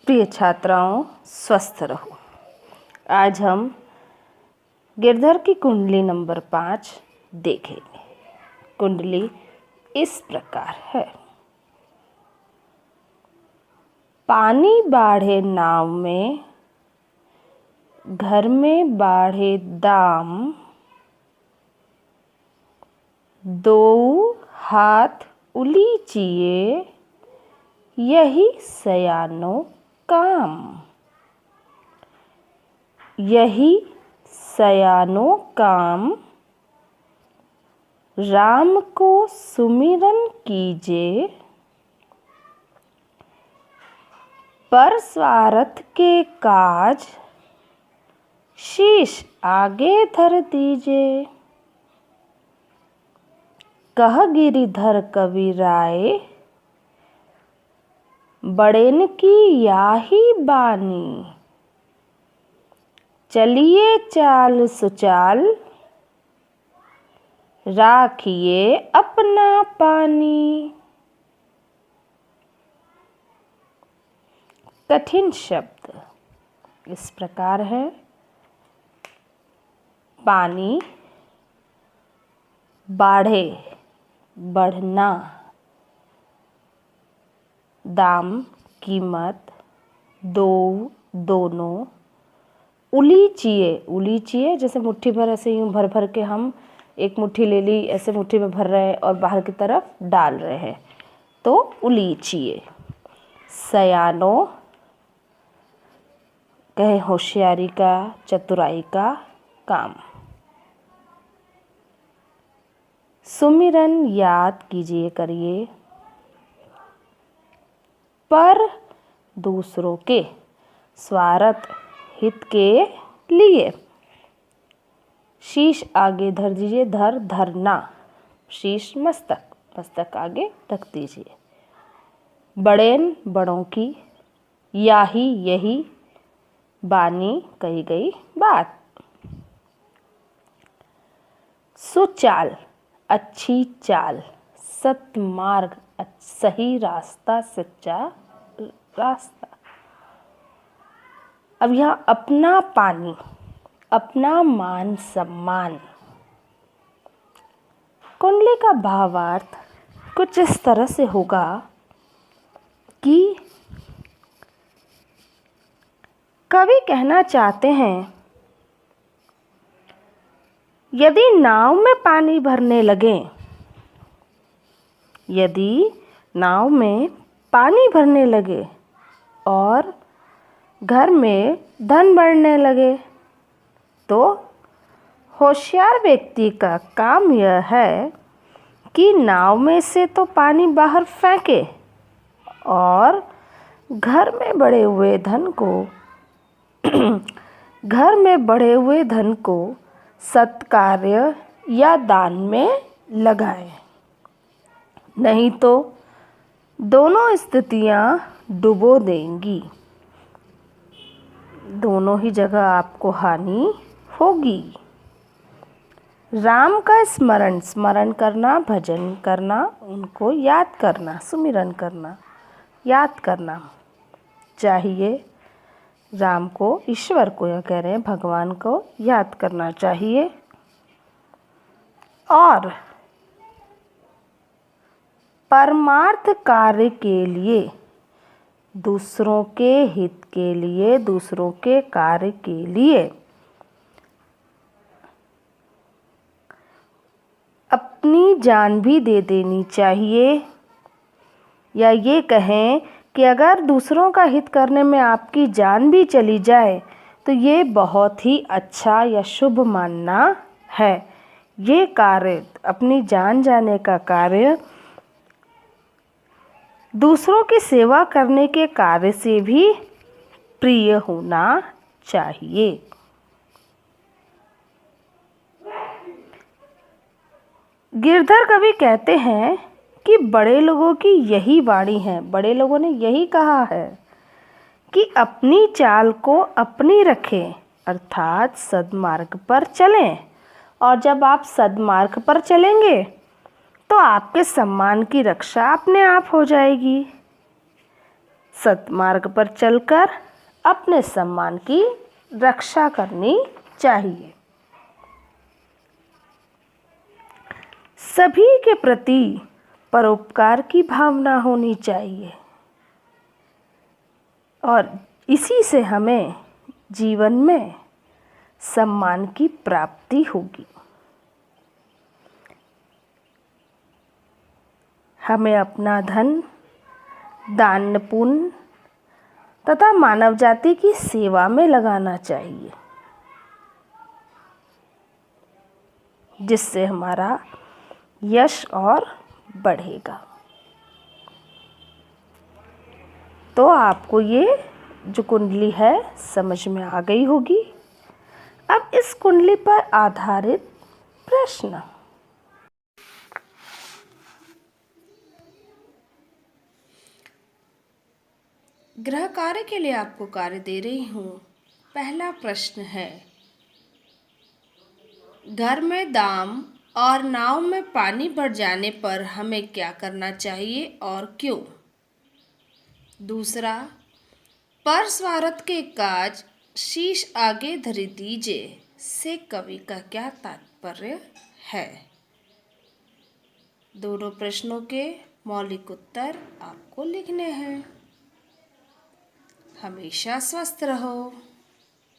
प्रिय छात्राओं, स्वस्थ रहो। आज हम गिरधर की कुंडली नंबर 5 देखेंगे। कुंडली इस प्रकार है। पानी बाढ़े नाव में, घर में बाढ़े दाम, दो हाथ उलीचिए, यही सयानो काम। यही सयानो काम, राम को सुमिरन कीजे, पर स्वार्थ के काज, शीश आगे धर दीजे। कह गिरिधर कबीराय, बड़ेन की याही बानी। चलिए चाल सुचाल, राखिए अपना पानी। कठिन शब्द इस प्रकार है। पानी, बाढ़े, बढ़ना, दाम, कीमत, दो, दोनों, उलीचिए, उलीचिए जैसे मुट्ठी भर, ऐसे यूँ भर भर के हम एक मुट्ठी ले ली, ऐसे मुट्ठी में भर रहे हैं और बाहर की तरफ डाल रहे हैं, तो उलीचिए। सयानो कहे होशियारी का, चतुराई का काम। सुमिरन याद कीजिए, करिए, पर दूसरों के स्वार्थ हित के लिए। शीश आगे धर दीजिए, धर धरना, शीश मस्तक, मस्तक आगे रख दीजिए। बड़ेन बड़ों की, याही यही, बानी कही गई बात। सुचाल अच्छी चाल, सत्मार्ग सही रास्ता, सच्चा रास्ता। अब यहाँ अपना पानी, अपना मान सम्मान। कुंडली का भावार्थ कुछ इस तरह से होगा कि कवि कहना चाहते हैं, यदि नाव में पानी भरने लगे, यदि नाव में पानी भरने लगे और घर में धन बढ़ने लगे, तो होशियार व्यक्ति का काम यह है कि नाव में से तो पानी बाहर फेंके और घर में बढ़े हुए धन को घर में बढ़े हुए धन को सत्कार्य या दान में लगाए। नहीं तो दोनों स्थितियां डुबो देंगी, दोनों ही जगह आपको हानि होगी। राम का स्मरण, स्मरण करना, भजन करना, उनको याद करना, सुमिरन करना, याद करना चाहिए। राम को, ईश्वर को यह कह रहे हैं, भगवान को याद करना चाहिए। और परमार्थ कार्य के लिए, दूसरों के हित के लिए, दूसरों के कार्य के लिए अपनी जान भी दे देनी चाहिए। या ये कहें कि अगर दूसरों का हित करने में आपकी जान भी चली जाए तो ये बहुत ही अच्छा या शुभ मानना है। ये कार्य, अपनी जान जाने का कार्य, दूसरों की सेवा करने के कार्य से भी प्रिय होना चाहिए। गिरधर कवि कहते हैं कि बड़े लोगों की यही वाणी है, बड़े लोगों ने यही कहा है कि अपनी चाल को अपनी रखें, अर्थात सद्मार्ग पर चलें। और जब आप सद्मार्ग पर चलेंगे तो आपके सम्मान की रक्षा अपने आप हो जाएगी। सत्मार्ग पर चलकर अपने सम्मान की रक्षा करनी चाहिए। सभी के प्रति परोपकार की भावना होनी चाहिए और इसी से हमें जीवन में सम्मान की प्राप्ति होगी। हमें अपना धन दान पुण्य तथा मानव जाति की सेवा में लगाना चाहिए, जिससे हमारा यश और बढ़ेगा। तो आपको ये जो कुंडली है समझ में आ गई होगी। अब इस कुंडली पर आधारित प्रश्न। ग्रह कार्य के लिए आपको कार्य दे रही हूँ। पहला प्रश्न है, घर में दाम और नाव में पानी भर जाने पर हमें क्या करना चाहिए और क्यों? दूसरा, परस्वार्थ के काज शीश आगे धरि दीजिए से कवि का क्या तात्पर्य है? दोनों प्रश्नों के मौलिक उत्तर आपको लिखने हैं। हमेशा स्वस्थ रहो।